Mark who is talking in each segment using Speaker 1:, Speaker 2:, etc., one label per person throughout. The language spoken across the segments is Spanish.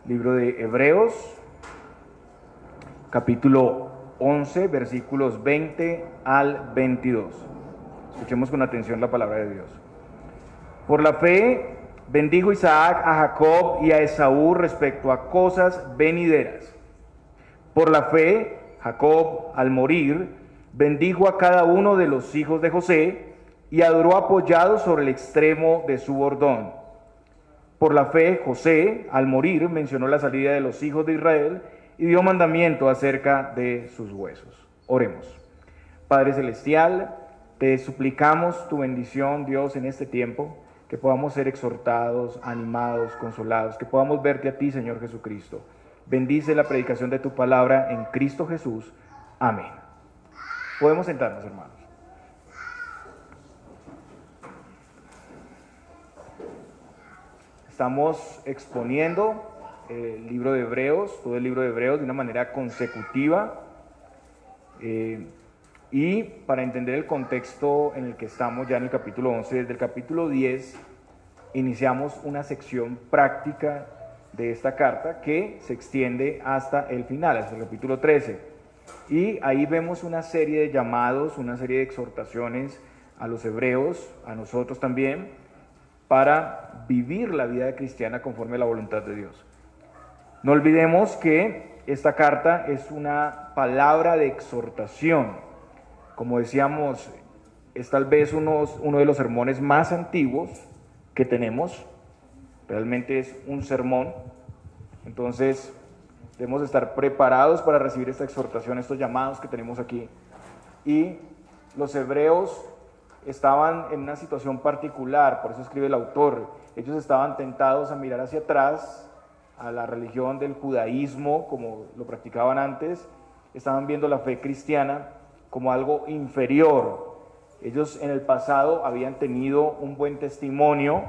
Speaker 1: Libro de Hebreos, capítulo 11, versículos 20 al 22. Escuchemos con atención la palabra de Dios. Por la fe bendijo Isaac a Jacob y a Esaú respecto a cosas venideras. Por la fe, Jacob, al morir, bendijo a cada uno de los hijos de José y adoró apoyado sobre el extremo de su bordón. Por la fe, José, al morir, mencionó la salida de los hijos de Israel y dio mandamiento acerca de sus huesos. Oremos. Padre Celestial, te suplicamos tu bendición, Dios, en este tiempo, que podamos ser exhortados, animados, consolados, que podamos verte a ti, Señor Jesucristo. Bendice la predicación de tu palabra en Cristo Jesús. Amén. Podemos sentarnos, hermanos. Estamos exponiendo el libro de Hebreos, todo el libro de Hebreos de una manera consecutiva. Y para entender el contexto en el que estamos ya en el capítulo 11, desde el capítulo 10, iniciamos una sección práctica de esta carta que se extiende hasta el final, hasta el capítulo 13. Y ahí vemos una serie de llamados, una serie de exhortaciones a los hebreos, a nosotros también, para vivir la vida cristiana conforme a la voluntad de Dios. No olvidemos que esta carta es una palabra de exhortación. Como decíamos, es tal vez uno de los sermones más antiguos que tenemos. Realmente es un sermón. Entonces, debemos estar preparados para recibir esta exhortación, estos llamados que tenemos aquí. Y los hebreos estaban en una situación particular, por eso escribe el autor. Ellos estaban tentados a mirar hacia atrás, a la religión del judaísmo, como lo practicaban antes. Estaban viendo la fe cristiana como algo inferior. Ellos en el pasado habían tenido un buen testimonio,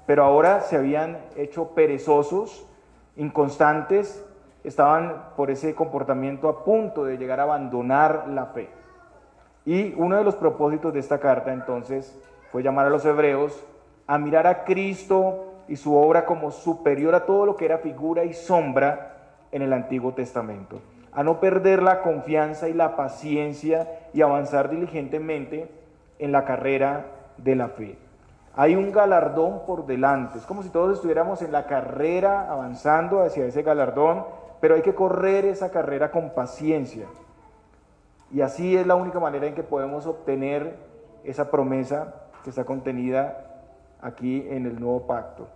Speaker 1: pero ahora se habían hecho perezosos, inconstantes, estaban por ese comportamiento a punto de llegar a abandonar la fe. Y uno de los propósitos de esta carta entonces fue llamar a los hebreos a mirar a Cristo y su obra como superior a todo lo que era figura y sombra en el Antiguo Testamento, a no perder la confianza y la paciencia y avanzar diligentemente en la carrera de la fe. Hay un galardón por delante, es como si todos estuviéramos en la carrera avanzando hacia ese galardón, pero hay que correr esa carrera con paciencia. Y así es la única manera en que podemos obtener esa promesa que está contenida aquí en el nuevo pacto.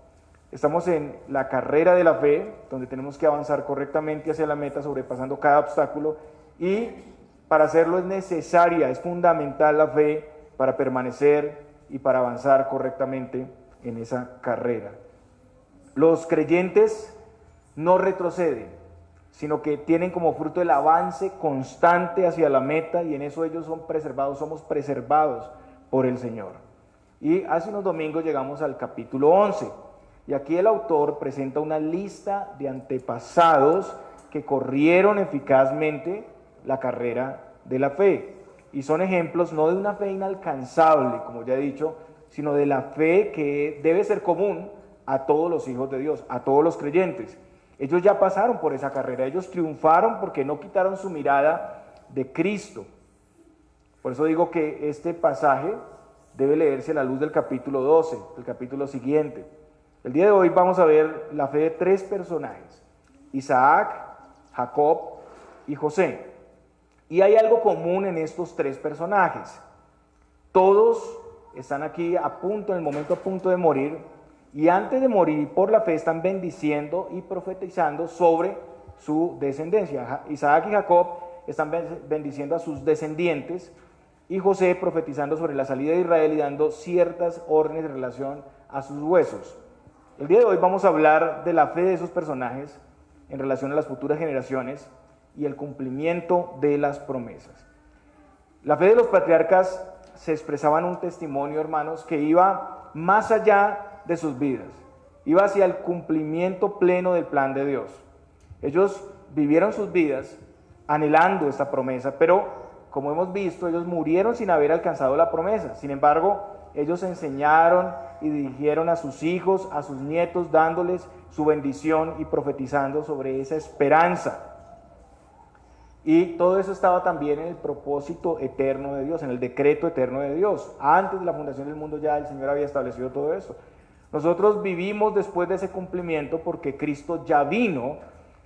Speaker 1: Estamos en la carrera de la fe, donde tenemos que avanzar correctamente hacia la meta, sobrepasando cada obstáculo, y para hacerlo es necesaria, es fundamental la fe para permanecer y para avanzar correctamente en esa carrera. Los creyentes no retroceden, sino que tienen como fruto el avance constante hacia la meta, y en eso ellos son preservados, somos preservados por el Señor. Y hace unos domingos llegamos al capítulo 11, y aquí el autor presenta una lista de antepasados que corrieron eficazmente la carrera de la fe, y son ejemplos no de una fe inalcanzable, como ya he dicho, sino de la fe que debe ser común a todos los hijos de Dios, a todos los creyentes. Ellos ya pasaron por esa carrera, ellos triunfaron porque no quitaron su mirada de Cristo. Por eso digo que este pasaje debe leerse a la luz del capítulo 12, el capítulo siguiente. El día de hoy vamos a ver la fe de tres personajes: Isaac, Jacob y José. Y hay algo común en estos tres personajes. Todos están aquí en el momento a punto de morir, y antes de morir por la fe están bendiciendo y profetizando sobre su descendencia. Isaac y Jacob están bendiciendo a sus descendientes, y José profetizando sobre la salida de Israel y dando ciertas órdenes en relación a sus huesos. El día de hoy vamos a hablar de la fe de esos personajes en relación a las futuras generaciones y el cumplimiento de las promesas. La fe de los patriarcas se expresaba en un testimonio, hermanos, que iba más allá de sus vidas, iba hacia el cumplimiento pleno del plan de Dios. Ellos vivieron sus vidas anhelando esta promesa, pero como hemos visto, ellos murieron sin haber alcanzado la promesa. Sin embargo, ellos enseñaron, y dirigieron a sus hijos, a sus nietos, dándoles su bendición y profetizando sobre esa esperanza. Y todo eso estaba también en el propósito eterno de Dios, en el decreto eterno de Dios. Antes de la fundación del mundo ya el Señor había establecido todo eso. Nosotros vivimos después de ese cumplimiento porque Cristo ya vino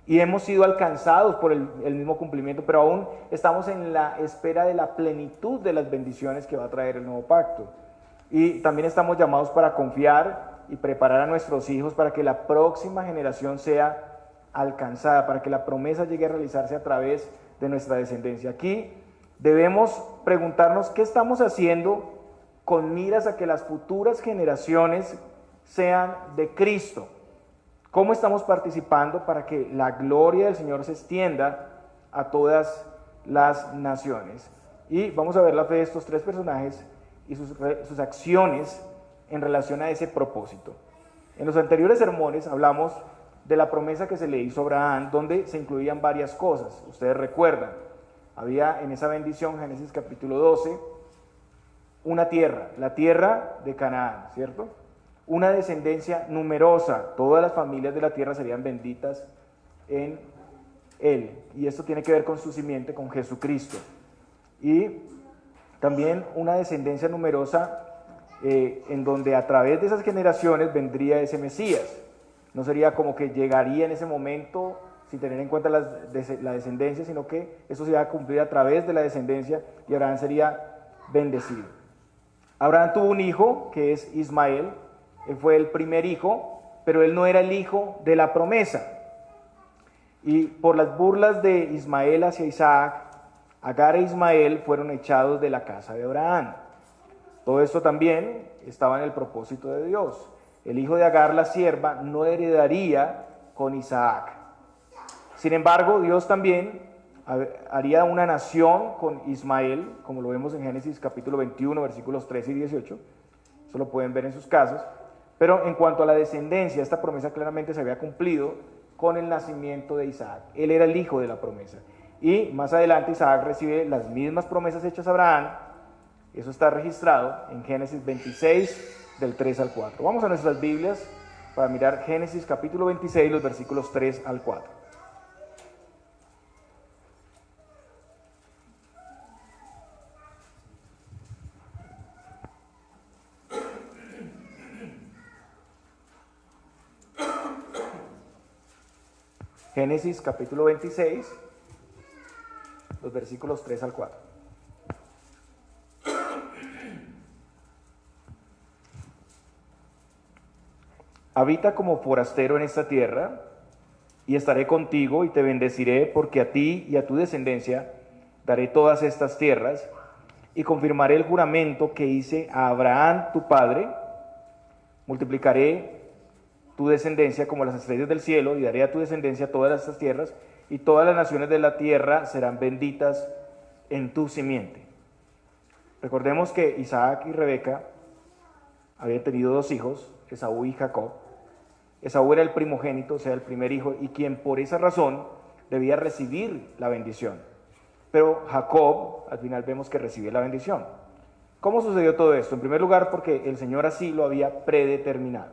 Speaker 1: y hemos sido alcanzados por el mismo cumplimiento, pero aún estamos en la espera de la plenitud de las bendiciones que va a traer el nuevo pacto. Y también estamos llamados para confiar y preparar a nuestros hijos para que la próxima generación sea alcanzada, para que la promesa llegue a realizarse a través de nuestra descendencia. Aquí debemos preguntarnos qué estamos haciendo con miras a que las futuras generaciones sean de Cristo. ¿Cómo estamos participando para que la gloria del Señor se extienda a todas las naciones? Y vamos a ver la fe de estos tres personajes y sus acciones en relación a ese propósito. En los anteriores sermones hablamos de la promesa que se le hizo a Abraham, donde se incluían varias cosas. Ustedes recuerdan, había en esa bendición, Génesis capítulo 12, una tierra, la tierra de Canaán, ¿cierto? Una descendencia numerosa, todas las familias de la tierra serían benditas en él. Y esto tiene que ver con su simiente, con Jesucristo. Y también una descendencia numerosa en donde a través de esas generaciones vendría ese Mesías. No sería como que llegaría en ese momento sin tener en cuenta la descendencia, sino que eso se iba a cumplir a través de la descendencia y Abraham sería bendecido. Abraham tuvo un hijo que es Ismael, él fue el primer hijo, pero él no era el hijo de la promesa. Y por las burlas de Ismael hacia Isaac, Agar e Ismael fueron echados de la casa de Abraham. Todo esto también estaba en el propósito de Dios. El hijo de Agar, la sierva, no heredaría con Isaac. Sin embargo, Dios también haría una nación con Ismael, como lo vemos en Génesis capítulo 21, versículos 13 y 18. Eso lo pueden ver en sus casas. Pero en cuanto a la descendencia, esta promesa claramente se había cumplido con el nacimiento de Isaac. Él era el hijo de la promesa. Y más adelante Isaac recibe las mismas promesas hechas a Abraham. Eso está registrado en Génesis 26, del 3 al 4. Vamos a nuestras Biblias para mirar Génesis capítulo 26, los versículos 3 al 4. Génesis capítulo 26, los versículos 3 al 4. Habita como forastero en esta tierra, y estaré contigo y te bendeciré, porque a ti y a tu descendencia daré todas estas tierras, y confirmaré el juramento que hice a Abraham tu padre. Multiplicaré tu descendencia como las estrellas del cielo, y daré a tu descendencia todas estas tierras, y todas las naciones de la tierra serán benditas en tu simiente. Recordemos que Isaac y Rebeca habían tenido dos hijos, Esaú y Jacob. Esaú era el primogénito, o sea, el primer hijo, y quien por esa razón debía recibir la bendición. Pero Jacob, al final vemos que recibe la bendición. ¿Cómo sucedió todo esto? En primer lugar, porque el Señor así lo había predeterminado.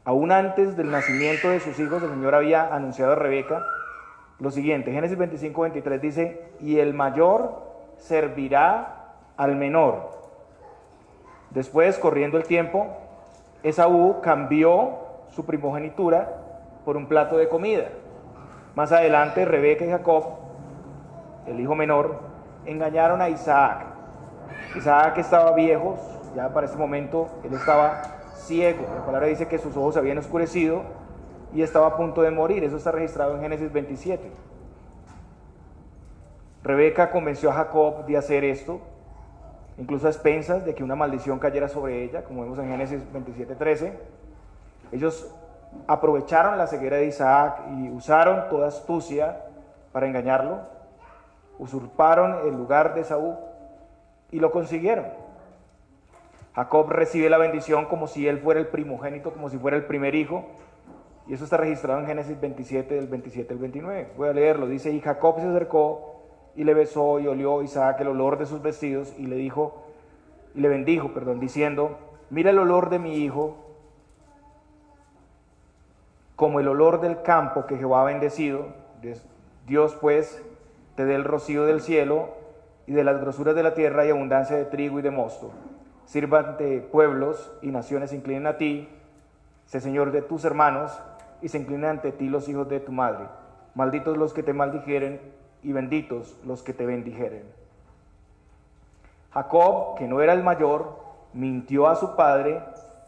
Speaker 1: Aún antes del nacimiento de sus hijos, el Señor había anunciado a Rebeca lo siguiente. Génesis 25, 23 dice, y el mayor servirá al menor. Después, corriendo el tiempo, Esaú cambió su primogenitura por un plato de comida. Más adelante, Rebeca y Jacob, el hijo menor, engañaron a Isaac. Isaac estaba viejo, ya para ese momento él estaba ciego. La palabra dice que sus ojos se habían oscurecido y estaba a punto de morir. Eso está registrado en Génesis 27. Rebeca convenció a Jacob de hacer esto, incluso a expensas de que una maldición cayera sobre ella, como vemos en Génesis 27:13. Ellos aprovecharon la ceguera de Isaac y usaron toda astucia para engañarlo, usurparon el lugar de Esaú y lo consiguieron. Jacob recibe la bendición como si él fuera el primogénito, como si fuera el primer hijo, y eso está registrado en Génesis 27, del 27 al 29. Voy a leerlo. Dice, y Jacob se acercó y le besó y olió Isaac el olor de sus vestidos y le bendijo, diciendo, mira el olor de mi hijo, como el olor del campo que Jehová ha bendecido. Dios pues te dé el rocío del cielo y de las grosuras de la tierra y abundancia de trigo y de mosto. Sírvante pueblos y naciones se inclinen a ti, sé Señor de tus hermanos y se inclinen ante ti los hijos de tu madre. Malditos los que te maldijeren y benditos los que te bendijeren. Jacob, que no era el mayor, mintió a su padre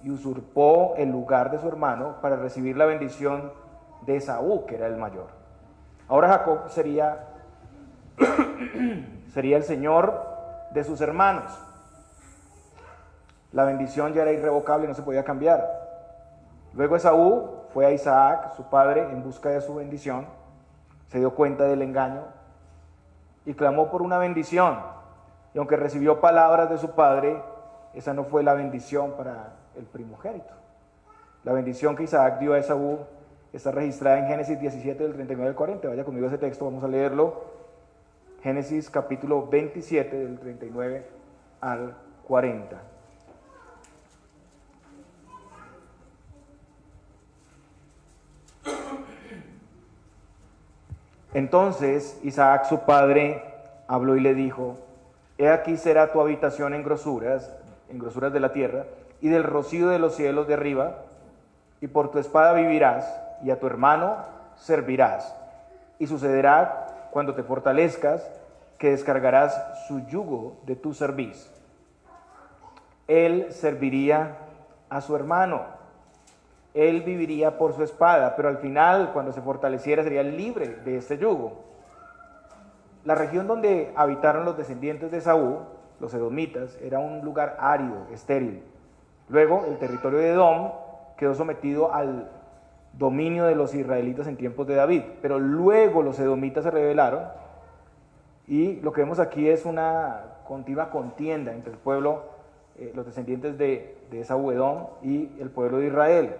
Speaker 1: y usurpó el lugar de su hermano para recibir la bendición de Esaú, que era el mayor. Ahora Jacob sería el señor de sus hermanos. La bendición ya era irrevocable, no se podía cambiar. Luego Esaú fue a Isaac, su padre, en busca de su bendición. Se dio cuenta del engaño y clamó por una bendición. Y aunque recibió palabras de su padre, esa no fue la bendición para el primogénito. La bendición que Isaac dio a Esaú está registrada en Génesis 17, del 39 al 40. Vaya conmigo a ese texto, vamos a leerlo. Génesis capítulo 27, del 39 al 40. Entonces Isaac su padre habló y le dijo: he aquí será tu habitación en grosuras de la tierra, y del rocío de los cielos de arriba, y por tu espada vivirás, y a tu hermano servirás. Y sucederá, cuando te fortalezcas, que descargarás su yugo de tu cerviz. Él serviría a su hermano. Él viviría por su espada, pero al final, cuando se fortaleciera, sería libre de este yugo. La región donde habitaron los descendientes de Esaú, los edomitas, era un lugar árido, estéril. Luego, el territorio de Edom quedó sometido al dominio de los israelitas en tiempos de David, pero luego los edomitas se rebelaron y lo que vemos aquí es una continua contienda entre el pueblo, los descendientes de Esaú, Edom, y el pueblo de Israel.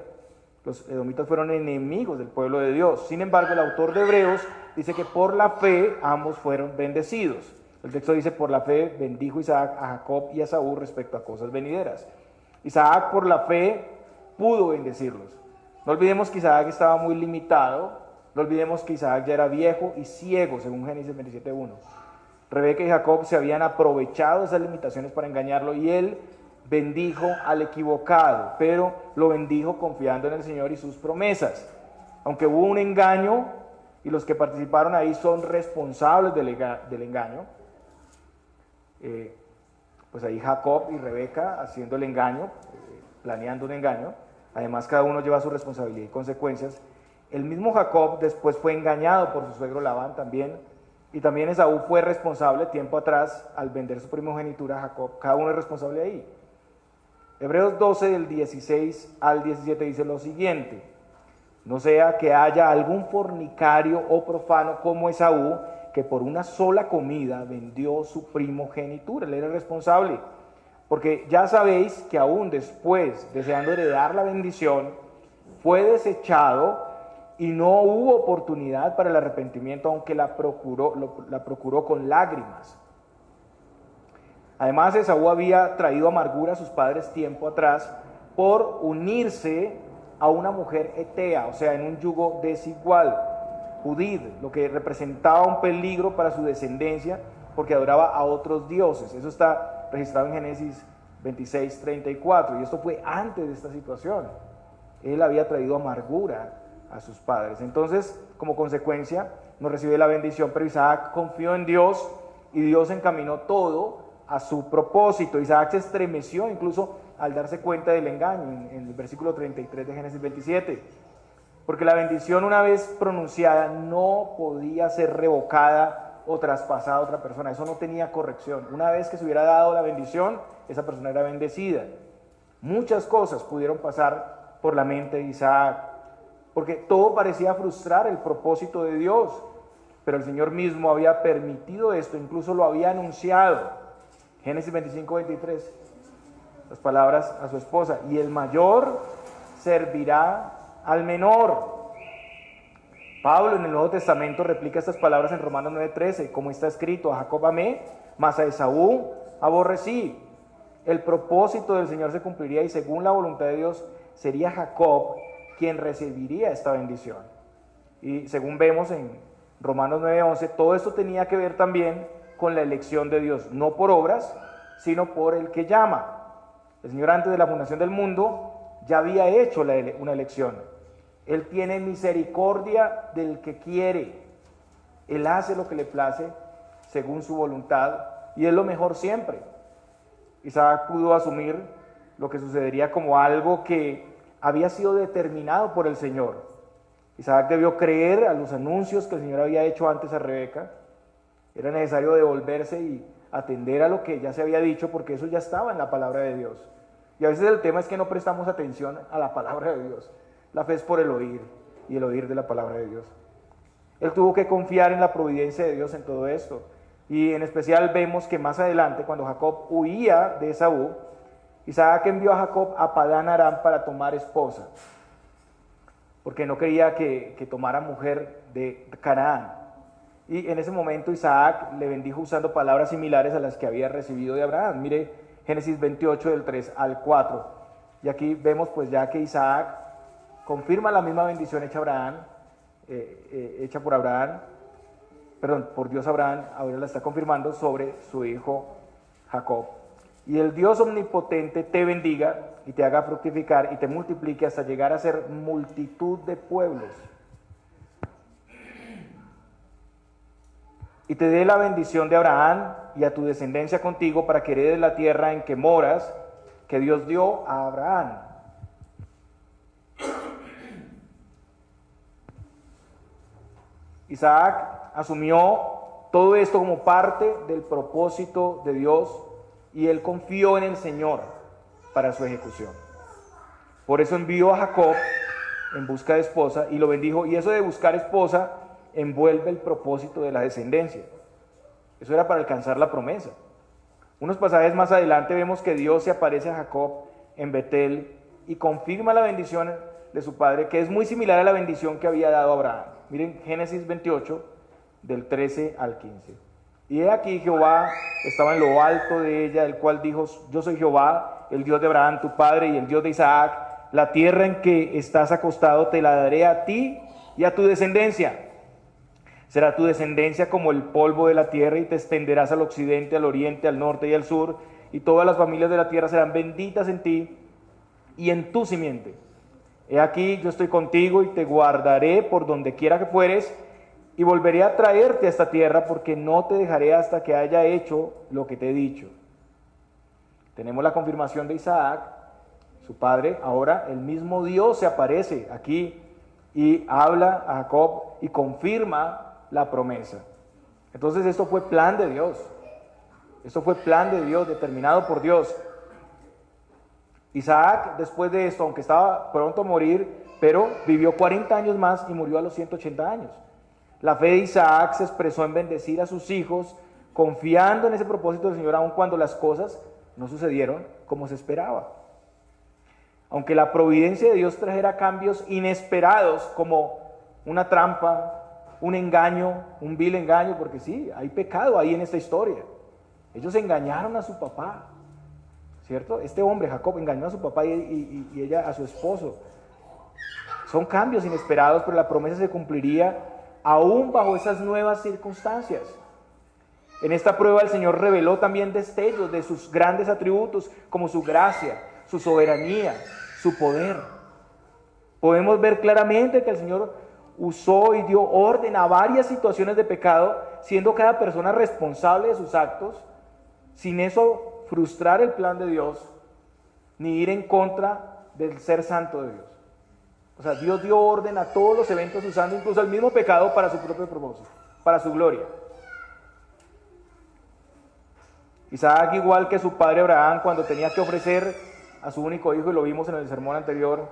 Speaker 1: Los edomitas fueron enemigos del pueblo de Dios. Sin embargo, el autor de Hebreos dice que por la fe ambos fueron bendecidos. El texto dice: por la fe bendijo Isaac a Jacob y a Esaú respecto a cosas venideras. Isaac por la fe pudo bendecirlos. No olvidemos que Isaac estaba muy limitado. No olvidemos que Isaac ya era viejo y ciego, según Génesis 27:1. Rebeca y Jacob se habían aprovechado de esas limitaciones para engañarlo, y él bendijo al equivocado, pero lo bendijo confiando en el Señor y sus promesas. Aunque hubo un engaño, y los que participaron ahí son responsables del engaño, pues ahí Jacob y Rebeca haciendo el engaño, planeando un engaño. Además, cada uno lleva su responsabilidad y consecuencias. El mismo Jacob después fue engañado por su suegro Labán también, y también Esaú fue responsable tiempo atrás al vender su primogenitura a Jacob. Cada uno es responsable ahí. Hebreos 12, del 16 al 17 dice lo siguiente: no sea que haya algún fornicario o profano como Esaú, que por una sola comida vendió su primogenitura. Él era responsable, porque ya sabéis que aún después, deseando heredar la bendición, fue desechado y no hubo oportunidad para el arrepentimiento, aunque la procuró con lágrimas. Además, Esaú había traído amargura a sus padres tiempo atrás por unirse a una mujer etea, o sea, en un yugo desigual, Judith, lo que representaba un peligro para su descendencia porque adoraba a otros dioses. Eso está registrado en Génesis 26:34, y esto fue antes de esta situación. Él había traído amargura a sus padres. Entonces, como consecuencia, no recibe la bendición, pero Isaac confió en Dios y Dios encaminó todo a su propósito. Isaac se estremeció incluso al darse cuenta del engaño, en el versículo 33 de Génesis 27, porque la bendición, una vez pronunciada, no podía ser revocada o traspasada a otra persona. Eso no tenía corrección. Una vez que se hubiera dado la bendición, esa persona era bendecida. Muchas cosas pudieron pasar por la mente de Isaac, porque todo parecía frustrar el propósito de Dios, pero el Señor mismo había permitido esto, incluso lo había anunciado. Génesis 25:23, las palabras a su esposa: y el mayor servirá al menor. Pablo en el Nuevo Testamento replica estas palabras en Romanos 9:13, como está escrito: a Jacob amé, mas a Esaú aborrecí. el propósito del Señor se cumpliría y según la voluntad de Dios sería Jacob quien recibiría esta bendición. Y según vemos en Romanos 9:11, todo esto tenía que ver también con la elección de Dios, no por obras, sino por el que llama. El Señor antes de la fundación del mundo ya había hecho una elección. Él tiene misericordia del que quiere. Él hace lo que le place según su voluntad y es lo mejor siempre. Isaac pudo asumir lo que sucedería como algo que había sido determinado por el Señor. Isaac debió creer a los anuncios que el Señor había hecho antes a Rebeca. Era necesario devolverse y atender a lo que ya se había dicho porque eso ya estaba en la palabra de Dios. Y a veces el tema es que no prestamos atención a la palabra de Dios. La fe es por el oír y el oír de la palabra de Dios. Él tuvo que confiar en la providencia de Dios en todo esto. Y en especial vemos que más adelante, cuando Jacob huía de Esaú, Isaac envió a Jacob a Padán Aram para tomar esposa, porque no quería que tomara mujer de Canaán. Y en ese momento Isaac le bendijo usando palabras similares a las que había recibido de Abraham. Mire Génesis 28 del 3 al 4. Y aquí vemos pues ya que Isaac confirma la misma bendición hecha por Dios a Abraham, ahora la está confirmando sobre su hijo Jacob. Y el Dios omnipotente te bendiga y te haga fructificar y te multiplique hasta llegar a ser multitud de pueblos. Y te dé la bendición de Abraham y a tu descendencia contigo para que heredes la tierra en que moras, que Dios dio a Abraham. Isaac asumió todo esto como parte del propósito de Dios y él confió en el Señor para su ejecución. Por eso envió a Jacob en busca de esposa y lo bendijo. Y eso de buscar esposa envuelve el propósito de la descendencia. Eso era para alcanzar la promesa. Unos pasajes más adelante vemos que Dios se aparece a Jacob en Betel y confirma la bendición de su padre, que es muy similar a la bendición que había dado a Abraham. Miren Génesis 28, del 13 al 15. Y he aquí Jehová estaba en lo alto de ella, el cual dijo: yo soy Jehová, el Dios de Abraham tu padre y el Dios de Isaac. La tierra en que estás acostado te la daré a ti y a tu descendencia. Será tu descendencia como el polvo de la tierra y te extenderás al occidente, al oriente, al norte y al sur, y todas las familias de la tierra serán benditas en ti y en tu simiente. He aquí yo estoy contigo y te guardaré por donde quiera que fueres y volveré a traerte a esta tierra porque no te dejaré hasta que haya hecho lo que te he dicho. Tenemos la confirmación de Isaac, su padre. Ahora el mismo Dios se aparece aquí y habla a Jacob y confirma la promesa. Entonces esto fue plan de Dios. Esto fue plan de Dios, determinado por Dios. Isaac, después de esto, aunque estaba pronto a morir, pero vivió 40 años más y murió a los 180 años. La fe de Isaac se expresó en bendecir a sus hijos, confiando en ese propósito del Señor, aun cuando las cosas no sucedieron como se esperaba. Aunque la providencia de Dios trajera cambios inesperados, como una trampa, un engaño, un vil engaño, porque sí, hay pecado ahí en esta historia. Ellos engañaron a su papá, ¿cierto? Este hombre, Jacob, engañó a su papá y ella a su esposo. Son cambios inesperados, pero la promesa se cumpliría aún bajo esas nuevas circunstancias. En esta prueba el Señor reveló también destellos de sus grandes atributos, como su gracia, su soberanía, su poder. Podemos ver claramente que el Señor usó y dio orden a varias situaciones de pecado, siendo cada persona responsable de sus actos, sin eso frustrar el plan de Dios, ni ir en contra del ser santo de Dios. O sea, Dios dio orden a todos los eventos usando incluso el mismo pecado para su propio propósito, para su gloria. Isaac, igual que su padre Abraham, cuando tenía que ofrecer a su único hijo, y lo vimos en el sermón anterior,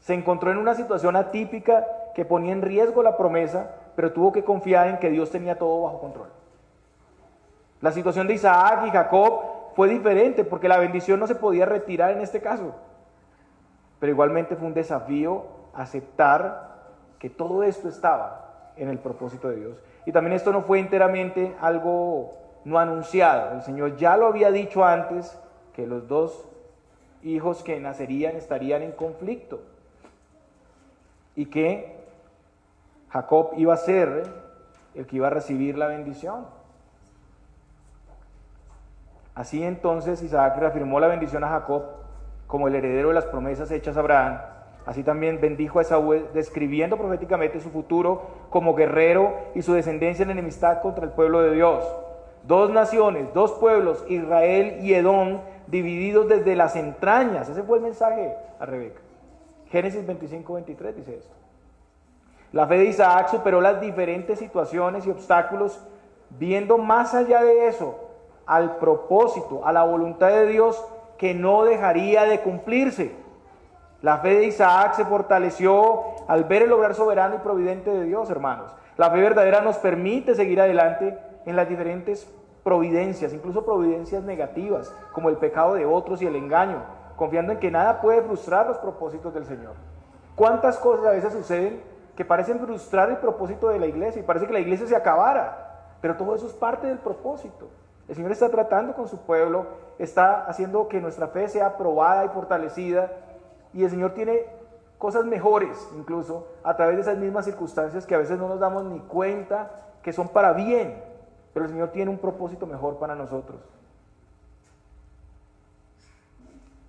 Speaker 1: se encontró en una situación atípica que ponía en riesgo la promesa, pero tuvo que confiar en que Dios tenía todo bajo control. La situación de Isaac y Jacob fue diferente porque la bendición no se podía retirar en este caso. Pero igualmente fue un desafío aceptar que todo esto estaba en el propósito de Dios. Y también esto no fue enteramente algo no anunciado. El Señor ya lo había dicho antes que los dos hijos que nacerían estarían en conflicto y que Jacob iba a ser el que iba a recibir la bendición. Así entonces Isaac reafirmó la bendición a Jacob como el heredero de las promesas hechas a Abraham. Así también bendijo a Esaú, describiendo proféticamente su futuro como guerrero y su descendencia en enemistad contra el pueblo de Dios. Dos naciones, dos pueblos, Israel y Edom, divididos desde las entrañas. Ese fue el mensaje a Rebeca. Génesis 25-23 dice esto. La fe de Isaac superó las diferentes situaciones y obstáculos, viendo más allá de eso, al propósito, a la voluntad de Dios que no dejaría de cumplirse. La fe de Isaac se fortaleció al ver el obrar soberano y providente de Dios, hermanos. La fe verdadera nos permite seguir adelante en las diferentes providencias, incluso providencias negativas, como el pecado de otros y el engaño, confiando en que nada puede frustrar los propósitos del Señor. ¿Cuántas cosas a veces suceden que parecen frustrar el propósito de la iglesia y parece que la iglesia se acabara? Pero todo eso es parte del propósito. El Señor está tratando con su pueblo, está haciendo que nuestra fe sea probada y fortalecida, y el Señor tiene cosas mejores, incluso a través de esas mismas circunstancias que a veces no nos damos ni cuenta que son para bien, pero el Señor tiene un propósito mejor para nosotros.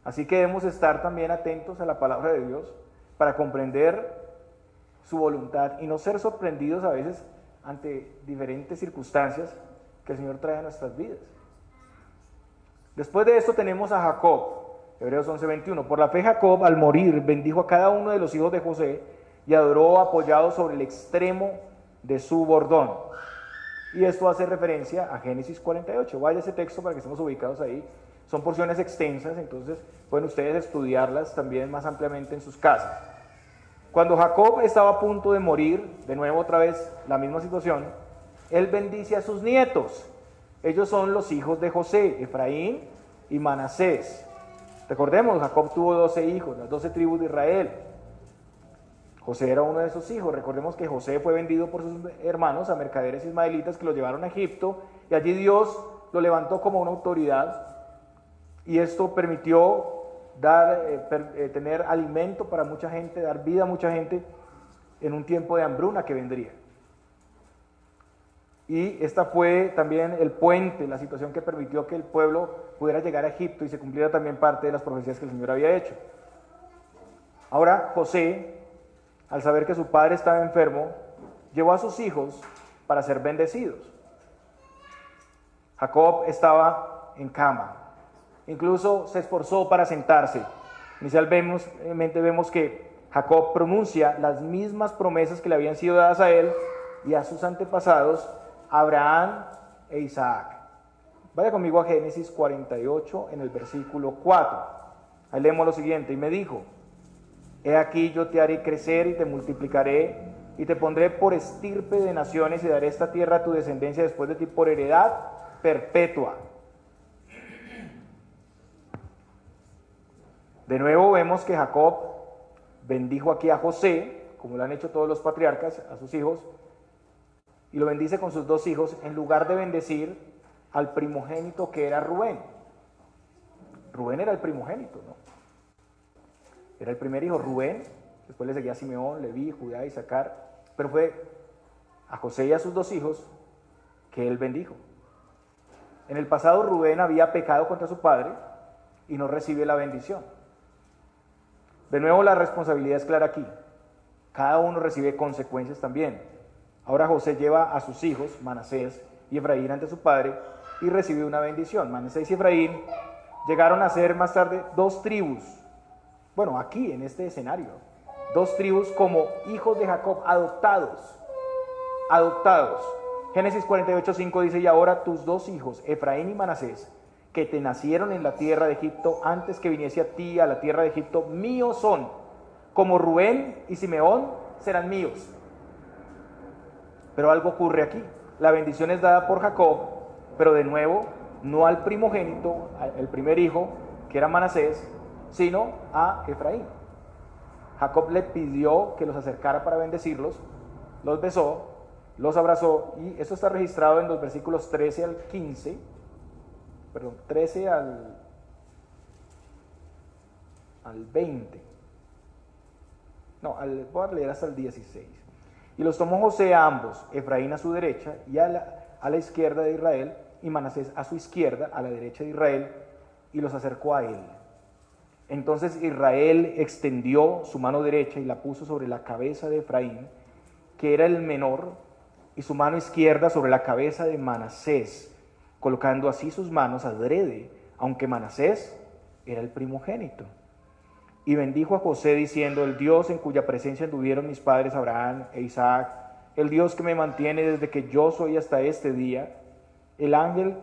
Speaker 1: Así que debemos estar también atentos a la palabra de Dios para comprender su voluntad y no ser sorprendidos a veces ante diferentes circunstancias que el Señor trae a nuestras vidas. Después de esto tenemos a Jacob. Hebreos 11:21. Por la fe Jacob, al morir, bendijo a cada uno de los hijos de José y adoró apoyado sobre el extremo de su bordón. Y esto hace referencia a Génesis 48. Vaya ese texto para que estemos ubicados ahí. Son porciones extensas, entonces pueden ustedes estudiarlas también más ampliamente en sus casas. Cuando Jacob estaba a punto de morir, de nuevo otra vez la misma situación, él bendice a sus nietos. Ellos son los hijos de José, Efraín y Manasés. Recordemos, Jacob tuvo 12 hijos, las 12 tribus de Israel. José era uno de esos hijos. Recordemos que José fue vendido por sus hermanos a mercaderes ismaelitas que lo llevaron a Egipto, y allí Dios lo levantó como una autoridad, y esto permitió tener alimento para mucha gente, dar vida a mucha gente en un tiempo de hambruna que vendría. Y esta fue también el puente, la situación que permitió que el pueblo pudiera llegar a Egipto y se cumpliera también parte de las profecías que el Señor había hecho. Ahora José, al saber que su padre estaba enfermo, llevó a sus hijos para ser bendecidos. Jacob estaba en cama, incluso se esforzó para sentarse. Inicialmente vemos que Jacob pronuncia las mismas promesas que le habían sido dadas a él y a sus antepasados, Abraham e Isaac. Vaya conmigo a Génesis 48 en el versículo 4. Ahí leemos lo siguiente: y me dijo, he aquí yo te haré crecer y te multiplicaré y te pondré por estirpe de naciones y daré esta tierra a tu descendencia después de ti por heredad perpetua. De nuevo vemos que Jacob bendijo aquí a José, como lo han hecho todos los patriarcas, a sus hijos, y lo bendice con sus dos hijos en lugar de bendecir al primogénito que era Rubén. Rubén era el primogénito, ¿no? Era el primer hijo, Rubén, después le seguía Simeón, Leví, Judá y Isaacar, pero fue a José y a sus dos hijos que él bendijo. En el pasado Rubén había pecado contra su padre y no recibe la bendición. De nuevo la responsabilidad es clara aquí. Cada uno recibe consecuencias también. Ahora José lleva a sus hijos, Manasés y Efraín, ante su padre y recibe una bendición. Manasés y Efraín llegaron a ser más tarde dos tribus. Bueno, aquí en este escenario, dos tribus como hijos de Jacob adoptados. Génesis 48:5 dice, y ahora tus dos hijos, Efraín y Manasés, que te nacieron en la tierra de Egipto antes que viniese a ti a la tierra de Egipto, míos son, como Rubén y Simeón serán míos. Pero algo ocurre aquí. La bendición es dada por Jacob, pero de nuevo, no al primogénito, el primer hijo, que era Manasés, sino a Efraín. Jacob le pidió que los acercara para bendecirlos, los besó, los abrazó, y esto está registrado en los versículos 13 al al 20. No, voy a leer hasta el 16. Y los tomó José a ambos, Efraín a su derecha y a la izquierda de Israel, y Manasés a su izquierda, a la derecha de Israel, y los acercó a él. Entonces Israel extendió su mano derecha y la puso sobre la cabeza de Efraín, que era el menor, y su mano izquierda sobre la cabeza de Manasés, colocando así sus manos adrede, aunque Manasés era el primogénito. Y bendijo a José diciendo: el Dios en cuya presencia anduvieron mis padres Abraham e Isaac, el Dios que me mantiene desde que yo soy hasta este día, el ángel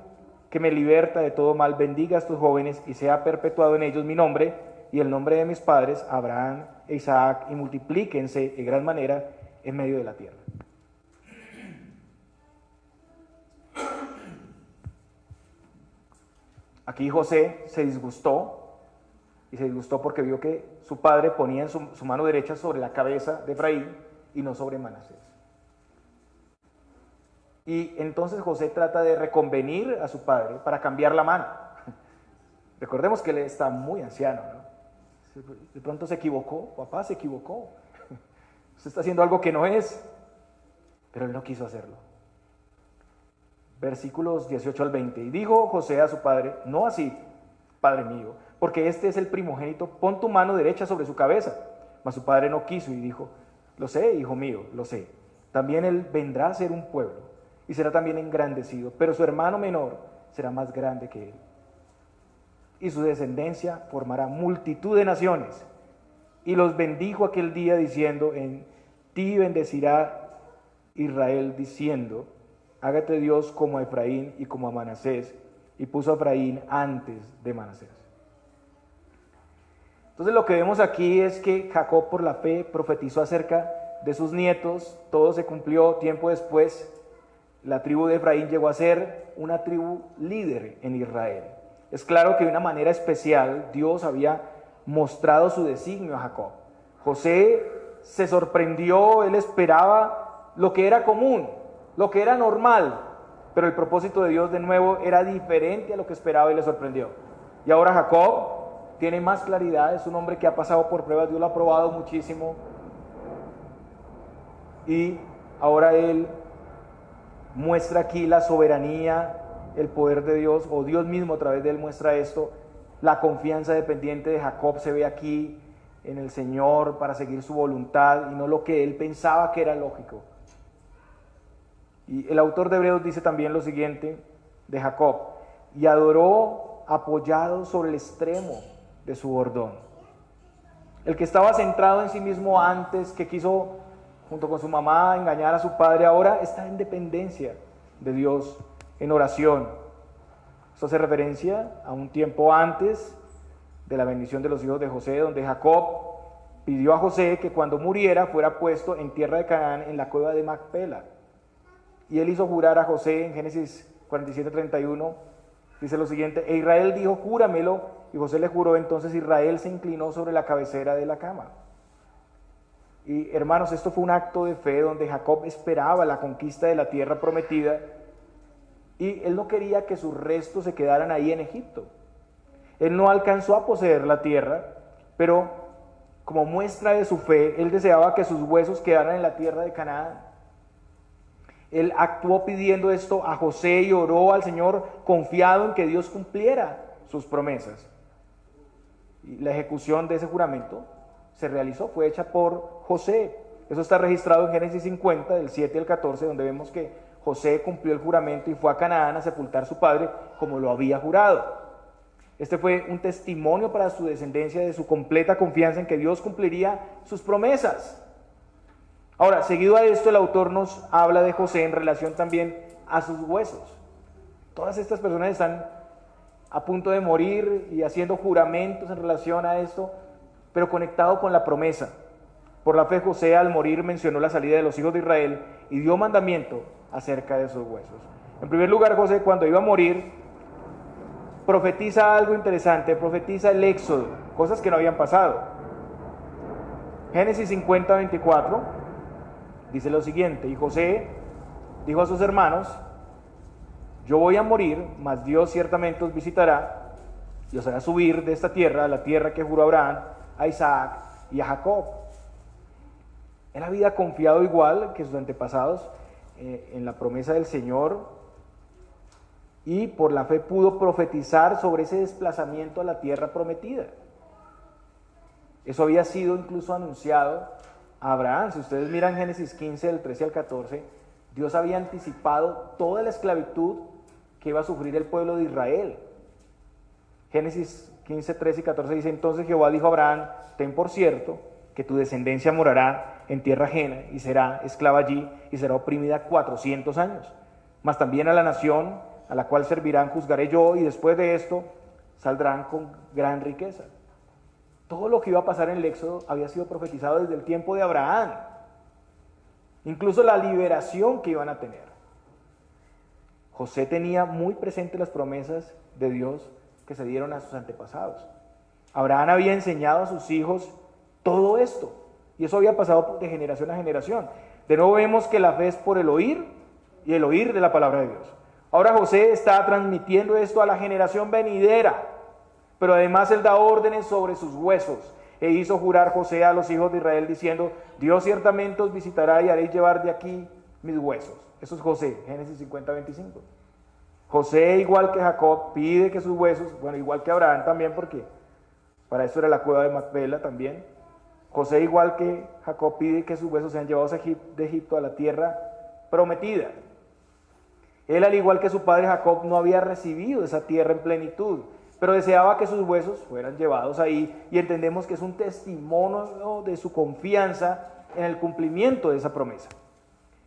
Speaker 1: que me liberta de todo mal, bendiga a estos jóvenes y sea perpetuado en ellos mi nombre y el nombre de mis padres Abraham e Isaac, y multiplíquense en gran manera en medio de la tierra. Aquí José se disgustó, y se disgustó porque vio que su padre ponía su mano derecha sobre la cabeza de Efraín y no sobre Manasés. Y entonces José trata de reconvenir a su padre para cambiar la mano. Recordemos que él está muy anciano, ¿no? De pronto se equivocó, papá se equivocó. Usted está haciendo algo que no es, pero él no quiso hacerlo. Versículos 18 al 20. Y dijo José a su padre: no así, padre mío, porque este es el primogénito, pon tu mano derecha sobre su cabeza. Mas su padre no quiso y dijo: lo sé, hijo mío, lo sé. También él vendrá a ser un pueblo y será también engrandecido, pero su hermano menor será más grande que él. Y su descendencia formará multitud de naciones. Y los bendijo aquel día diciendo: en ti bendecirá Israel, diciendo: hágate Dios como a Efraín y como a Manasés. Y puso a Efraín antes de Manasés. Entonces lo que vemos aquí es que Jacob por la fe profetizó acerca de sus nietos. Todo se cumplió tiempo después. La tribu de Efraín llegó a ser una tribu líder en Israel. Es claro que de una manera especial Dios había mostrado su designio a Jacob. José se sorprendió, él esperaba lo que era común, lo que era normal, pero el propósito de Dios de nuevo era diferente a lo que esperaba y le sorprendió. Y ahora Jacob tiene más claridad, es un hombre que ha pasado por pruebas, Dios lo ha probado muchísimo, y ahora él muestra aquí la soberanía, el poder de Dios, o Dios mismo a través de él muestra esto. La confianza dependiente de Jacob se ve aquí en el Señor para seguir su voluntad y no lo que él pensaba que era lógico. Y el autor de Hebreos dice también lo siguiente de Jacob: y adoró apoyado sobre el extremo de su bordón. El que estaba centrado en sí mismo antes, que quiso junto con su mamá engañar a su padre, ahora está en dependencia de Dios, en oración. Esto hace referencia a un tiempo antes de la bendición de los hijos de José, donde Jacob pidió a José que cuando muriera fuera puesto en tierra de Canaán, en la cueva de Macpela. Y él hizo jurar a José en Génesis 47:31, dice lo siguiente: e Israel dijo: júramelo, y José le juró. Entonces Israel se inclinó sobre la cabecera de la cama. Y hermanos, esto fue un acto de fe donde Jacob esperaba la conquista de la tierra prometida, y él no quería que sus restos se quedaran ahí en Egipto. Él no alcanzó a poseer la tierra, pero como muestra de su fe, él deseaba que sus huesos quedaran en la tierra de Canaán. Él actuó pidiendo esto a José y oró al Señor confiado en que Dios cumpliera sus promesas. Y la ejecución de ese juramento se realizó, fue hecha por José. Eso está registrado en Génesis 50, del 7 al 14, donde vemos que José cumplió el juramento y fue a Canaán a sepultar a su padre como lo había jurado. Este fue un testimonio para su descendencia de su completa confianza en que Dios cumpliría sus promesas. Ahora, seguido a esto, el autor nos habla de José en relación también a sus huesos. Todas estas personas están a punto de morir y haciendo juramentos en relación a esto, pero conectado con la promesa. Por la fe, José al morir mencionó la salida de los hijos de Israel y dio mandamiento acerca de sus huesos. En primer lugar, José, cuando iba a morir, profetiza algo interesante, profetiza el éxodo, cosas que no habían pasado. Génesis 50:24 dice lo siguiente: y José dijo a sus hermanos: yo voy a morir, mas Dios ciertamente os visitará y los hará subir de esta tierra, la tierra que juró a Abraham, a Isaac y a Jacob. Él había confiado igual que sus antepasados en la promesa del Señor, y por la fe pudo profetizar sobre ese desplazamiento a la tierra prometida. Eso había sido incluso anunciado a Abraham. Si ustedes miran Génesis 15, del 13 al 14, Dios había anticipado toda la esclavitud que iba a sufrir el pueblo de Israel. Génesis 15, 13 y 14 dice: entonces Jehová dijo a Abraham: ten por cierto que tu descendencia morará en tierra ajena y será esclava allí y será oprimida 400 años. Mas también a la nación a la cual servirán juzgaré yo, y después de esto saldrán con gran riqueza. Todo lo que iba a pasar en el Éxodo había sido profetizado desde el tiempo de Abraham. Incluso la liberación que iban a tener. José tenía muy presente las promesas de Dios que se dieron a sus antepasados. Abraham había enseñado a sus hijos todo esto, y eso había pasado de generación a generación. De nuevo vemos que la fe es por el oír, y el oír de la palabra de Dios. Ahora José está transmitiendo esto a la generación venidera, pero además él da órdenes sobre sus huesos. E hizo jurar José a los hijos de Israel diciendo: Dios ciertamente os visitará y haréis llevar de aquí mis huesos. Eso es José, Génesis 50, 25. José, igual que Jacob, pide que sus huesos, bueno, igual que Abraham también, porque para eso era la cueva de Macpela también. José, igual que Jacob, pide que sus huesos sean llevados de Egipto a la tierra prometida. Él, al igual que su padre Jacob, no había recibido esa tierra en plenitud, pero deseaba que sus huesos fueran llevados ahí, y entendemos que es un testimonio de su confianza en el cumplimiento de esa promesa.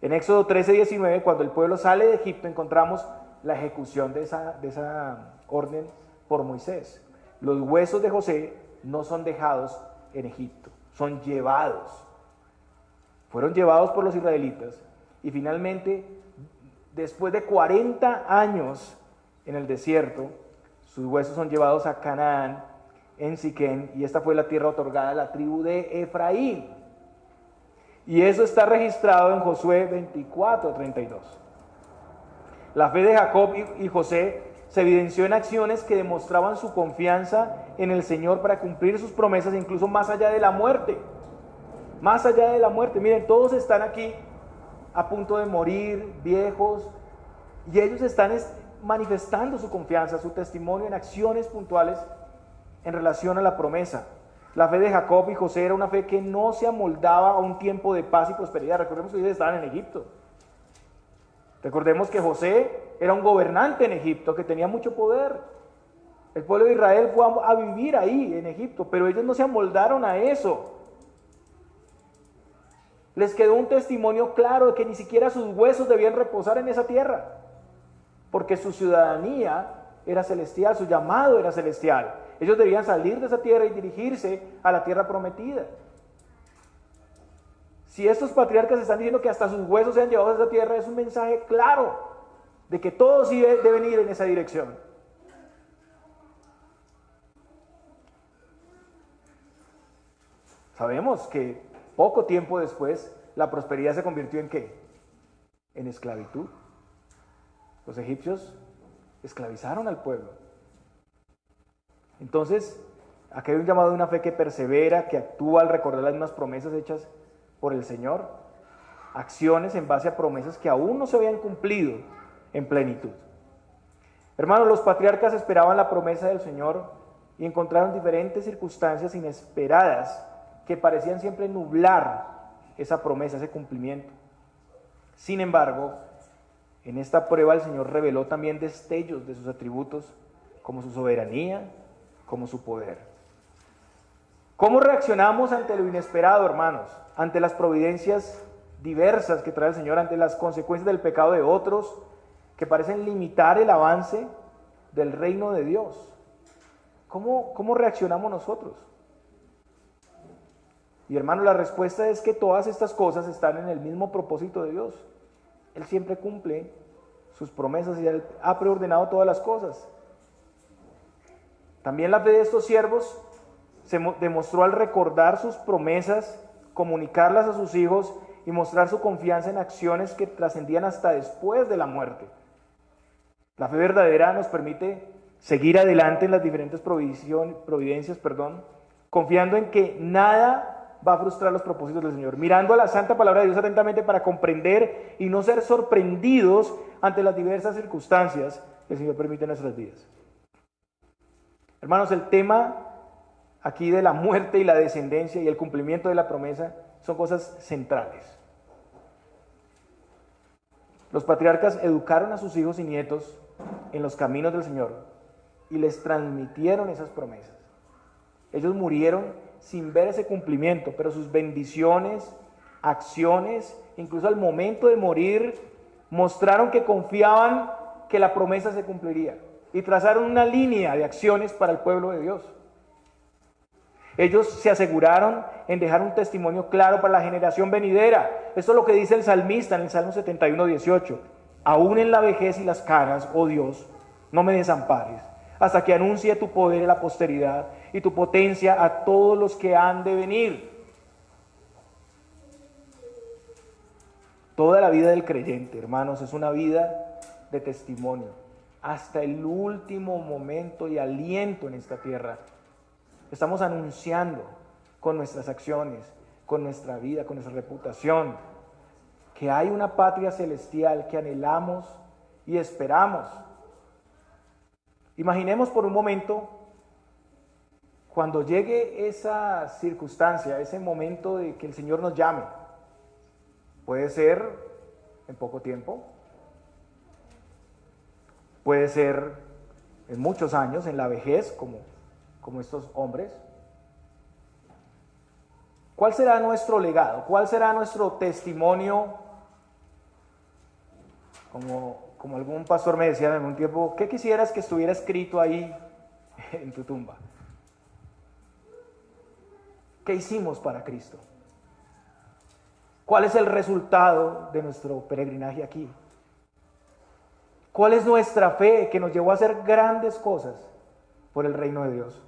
Speaker 1: En Éxodo 13, 19, cuando el pueblo sale de Egipto, encontramos la ejecución de esa orden por Moisés. Los huesos de José no son dejados en Egipto, son llevados. Fueron llevados por los israelitas, y finalmente, después de 40 años en el desierto, sus huesos son llevados a Canaán, en Siquén, y esta fue la tierra otorgada a la tribu de Efraín. Y eso está registrado en Josué 24, 32. La fe de Jacob y José se evidenció en acciones que demostraban su confianza en el Señor para cumplir sus promesas, incluso más allá de la muerte. Más allá de la muerte. Miren, todos están aquí a punto de morir, viejos, y ellos están manifestando su confianza, su testimonio en acciones puntuales en relación a la promesa. La fe de Jacob y José era una fe que no se amoldaba a un tiempo de paz y prosperidad. Recordemos que ellos estaban en Egipto. Recordemos que José era un gobernante en Egipto que tenía mucho poder. El pueblo de Israel fue a vivir ahí en Egipto, pero ellos no se amoldaron a eso. Les quedó un testimonio claro de que ni siquiera sus huesos debían reposar en esa tierra, porque su ciudadanía era celestial, su llamado era celestial. Ellos debían salir de esa tierra y dirigirse a la tierra prometida. Si estos patriarcas están diciendo que hasta sus huesos sean llevados a esa tierra, es un mensaje claro de que todos sí deben ir en esa dirección. Sabemos que poco tiempo después la prosperidad se convirtió en ¿qué? En esclavitud. Los egipcios esclavizaron al pueblo. Entonces, aquí hay un llamado de una fe que persevera, que actúa al recordar las mismas promesas hechas por el Señor. Acciones en base a promesas que aún no se habían cumplido en plenitud. Hermanos, los patriarcas esperaban la promesa del Señor y encontraron diferentes circunstancias inesperadas que parecían siempre nublar esa promesa, ese cumplimiento. Sin embargo, en esta prueba el Señor reveló también destellos de sus atributos, como su soberanía, como su poder. ¿Cómo reaccionamos ante lo inesperado, hermanos? Ante las providencias diversas que trae el Señor, ante las consecuencias del pecado de otros que parecen limitar el avance del reino de Dios. ¿Cómo reaccionamos nosotros? Y hermano, la respuesta es que todas estas cosas están en el mismo propósito de Dios. Él siempre cumple sus promesas y Él ha preordenado todas las cosas. También la fe de estos siervos se demostró al recordar sus promesas, comunicarlas a sus hijos y mostrar su confianza en acciones que trascendían hasta después de la muerte. La fe verdadera nos permite seguir adelante en las diferentes providencias, confiando en que nada va a frustrar los propósitos del Señor, mirando a la santa palabra de Dios atentamente para comprender y no ser sorprendidos ante las diversas circunstancias que el Señor permite en nuestras vidas. Hermanos, el tema aquí de la muerte y la descendencia y el cumplimiento de la promesa son cosas centrales. Los patriarcas educaron a sus hijos y nietos en los caminos del Señor y les transmitieron esas promesas. Ellos murieron sin ver ese cumplimiento, pero sus bendiciones, acciones, incluso al momento de morir, mostraron que confiaban que la promesa se cumpliría y trazaron una línea de acciones para el pueblo de Dios. Ellos se aseguraron en dejar un testimonio claro para la generación venidera. Esto es lo que dice el salmista en el Salmo 71:18. Aún en la vejez y las canas, oh Dios, no me desampares, hasta que anuncie tu poder a la posteridad y tu potencia a todos los que han de venir. Toda la vida del creyente, hermanos, es una vida de testimonio, hasta el último momento y aliento en esta tierra. Estamos anunciando con nuestras acciones, con nuestra vida, con nuestra reputación, que hay una patria celestial que anhelamos y esperamos. Imaginemos por un momento, cuando llegue esa circunstancia, ese momento de que el Señor nos llame. Puede ser en poco tiempo, puede ser en muchos años, en la vejez, como estos hombres. ¿Cuál será nuestro legado? ¿Cuál será nuestro testimonio? Como algún pastor me decía en algún tiempo, ¿qué quisieras que estuviera escrito ahí en tu tumba? ¿Qué hicimos para Cristo? ¿Cuál es el resultado de nuestro peregrinaje aquí? ¿Cuál es nuestra fe que nos llevó a hacer grandes cosas por el reino de Dios?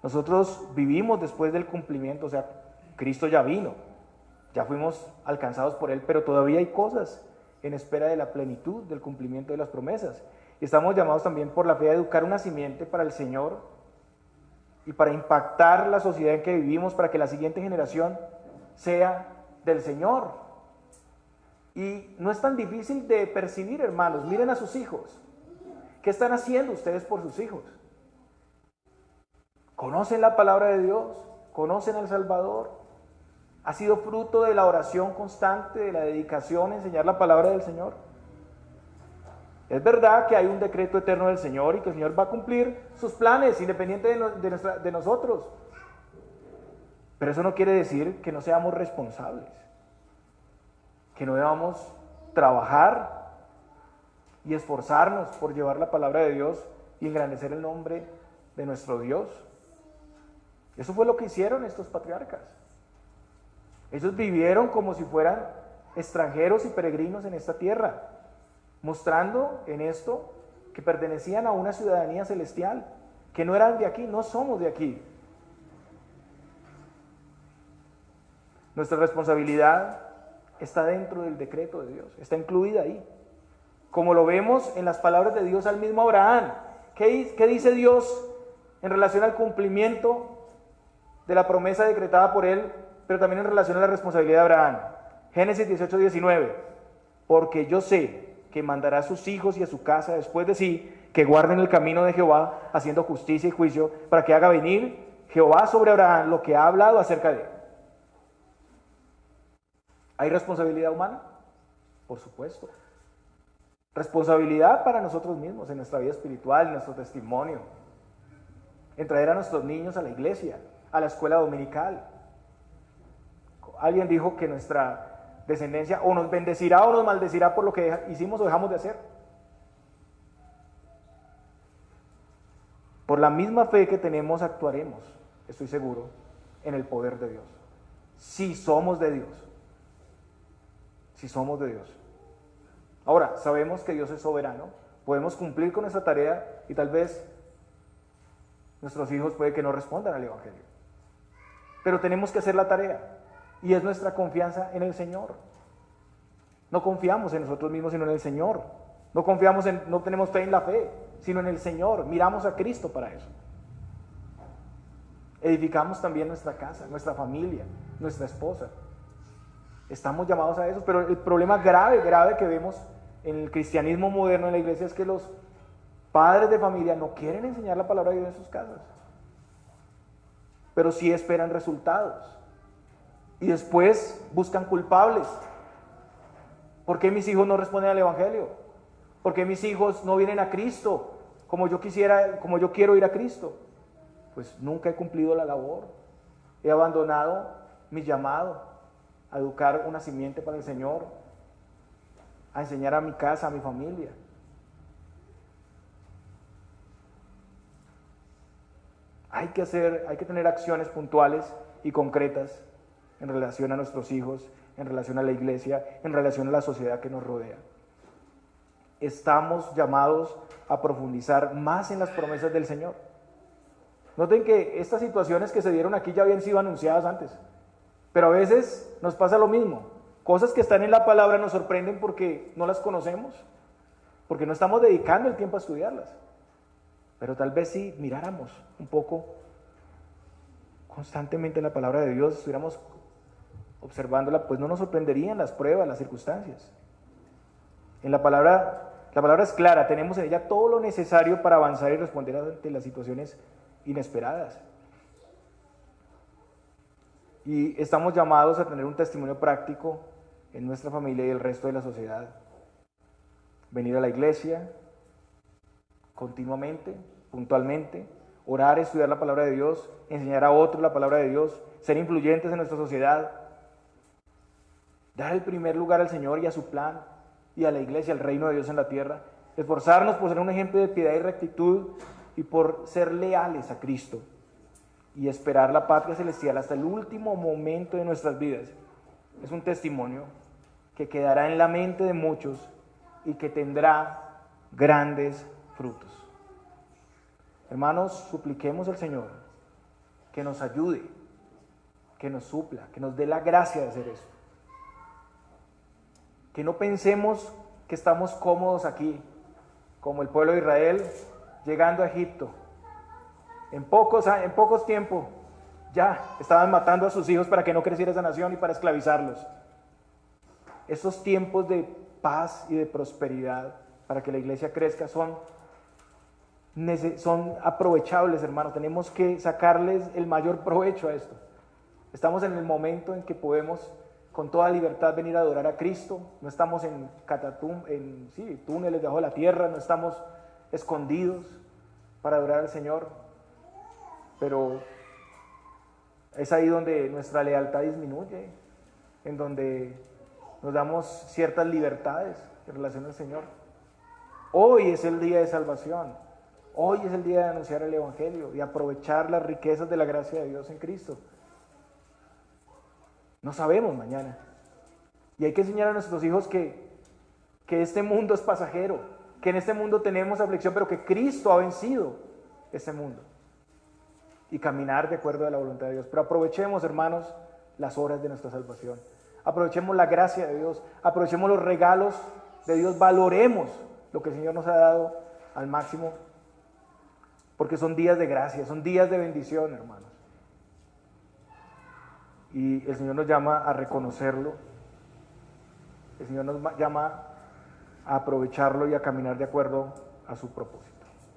Speaker 1: Nosotros vivimos después del cumplimiento, o sea, Cristo ya vino, ya fuimos alcanzados por Él, pero todavía hay cosas en espera de la plenitud del cumplimiento de las promesas. Y estamos llamados también por la fe a educar una simiente para el Señor y para impactar la sociedad en que vivimos, para que la siguiente generación sea del Señor. Y no es tan difícil de percibir, hermanos. Miren a sus hijos. ¿Qué están haciendo ustedes por sus hijos? ¿Conocen la palabra de Dios? ¿Conocen al Salvador? ¿Ha sido fruto de la oración constante, de la dedicación a enseñar la palabra del Señor? Es verdad que hay un decreto eterno del Señor y que el Señor va a cumplir sus planes independiente de nosotros. Pero eso no quiere decir que no seamos responsables, que no debamos trabajar y esforzarnos por llevar la palabra de Dios y engrandecer el nombre de nuestro Dios. Eso fue lo que hicieron estos patriarcas. Ellos vivieron como si fueran extranjeros y peregrinos en esta tierra, mostrando en esto que pertenecían a una ciudadanía celestial, que no eran de aquí, no somos de aquí. Nuestra responsabilidad está dentro del decreto de Dios, está incluida ahí. Como lo vemos en las palabras de Dios al mismo Abraham. ¿Qué dice Dios en relación al cumplimiento de la promesa decretada por él, pero también en relación a la responsabilidad de Abraham? Génesis 18:19. Porque yo sé que mandará a sus hijos y a su casa después de sí, que guarden el camino de Jehová, haciendo justicia y juicio, para que haga venir Jehová sobre Abraham lo que ha hablado acerca de él. ¿Hay responsabilidad humana? Por supuesto. Responsabilidad para nosotros mismos, en nuestra vida espiritual, en nuestro testimonio, en traer a nuestros niños a la iglesia, a la escuela dominical. Alguien dijo que nuestra descendencia o nos bendecirá o nos maldecirá por lo que hicimos o dejamos de hacer. Por la misma fe que tenemos actuaremos, estoy seguro, en el poder de Dios. Si somos de Dios. Si somos de Dios. Ahora, sabemos que Dios es soberano, podemos cumplir con esa tarea y tal vez nuestros hijos puede que no respondan al Evangelio. Pero tenemos que hacer la tarea y es nuestra confianza en el Señor. No confiamos en nosotros mismos, sino en el Señor. No tenemos fe en la fe, sino en el Señor. Miramos a Cristo para eso. Edificamos también nuestra casa, nuestra familia, nuestra esposa. Estamos llamados a eso, pero el problema grave que vemos en el cristianismo moderno, en la iglesia, es que los padres de familia no quieren enseñar la palabra de Dios en sus casas, pero sí esperan resultados. Y después buscan culpables. ¿Por qué mis hijos no responden al Evangelio? ¿Por qué mis hijos no vienen a Cristo como yo quisiera, como yo quiero ir a Cristo? Pues nunca he cumplido la labor. He abandonado mi llamado a educar una simiente para el Señor, a enseñar a mi casa, a mi familia. Hay que tener acciones puntuales y concretas en relación a nuestros hijos, en relación a la iglesia, en relación a la sociedad que nos rodea. Estamos llamados a profundizar más en las promesas del Señor. Noten que estas situaciones que se dieron aquí ya habían sido anunciadas antes, pero a veces nos pasa lo mismo. Cosas que están en la palabra nos sorprenden porque no las conocemos, porque no estamos dedicando el tiempo a estudiarlas. Pero tal vez si miráramos un poco constantemente la palabra de Dios, estuviéramos observándola, pues no nos sorprenderían las pruebas, las circunstancias. La palabra es clara, tenemos en ella todo lo necesario para avanzar y responder ante las situaciones inesperadas. Y estamos llamados a tener un testimonio práctico en nuestra familia y el resto de la sociedad. Venir a la iglesia continuamente, puntualmente, orar, estudiar la palabra de Dios, enseñar a otros la palabra de Dios, ser influyentes en nuestra sociedad, dar el primer lugar al Señor y a su plan y a la iglesia, al reino de Dios en la tierra, esforzarnos por ser un ejemplo de piedad y rectitud y por ser leales a Cristo y esperar la patria celestial hasta el último momento de nuestras vidas. Es un testimonio que quedará en la mente de muchos y que tendrá grandes frutos. Hermanos, supliquemos al Señor que nos ayude, que nos supla, que nos dé la gracia de hacer eso. Que no pensemos que estamos cómodos aquí, como el pueblo de Israel llegando a Egipto. En pocos tiempos ya estaban matando a sus hijos para que no creciera esa nación y para esclavizarlos. Esos tiempos de paz y de prosperidad para que la iglesia crezca son aprovechables, hermanos. Tenemos que sacarles el mayor provecho a esto. Estamos en el momento en que podemos con toda libertad venir a adorar a Cristo. No estamos en túneles debajo de la tierra, no estamos escondidos para adorar al Señor, pero es ahí donde nuestra lealtad disminuye, en donde nos damos ciertas libertades en relación al Señor. Hoy es el día de salvación, hoy es el día de anunciar el Evangelio y aprovechar las riquezas de la gracia de Dios en Cristo. No sabemos mañana. Y hay que enseñar a nuestros hijos que este mundo es pasajero, que en este mundo tenemos aflicción, pero que Cristo ha vencido este mundo. Y caminar de acuerdo a la voluntad de Dios. Pero aprovechemos, hermanos, las horas de nuestra salvación. Aprovechemos la gracia de Dios. Aprovechemos los regalos de Dios. Valoremos lo que el Señor nos ha dado al máximo. Porque son días de gracia, son días de bendición, hermanos. Y el Señor nos llama a reconocerlo. El Señor nos llama a aprovecharlo y a caminar de acuerdo a su propósito.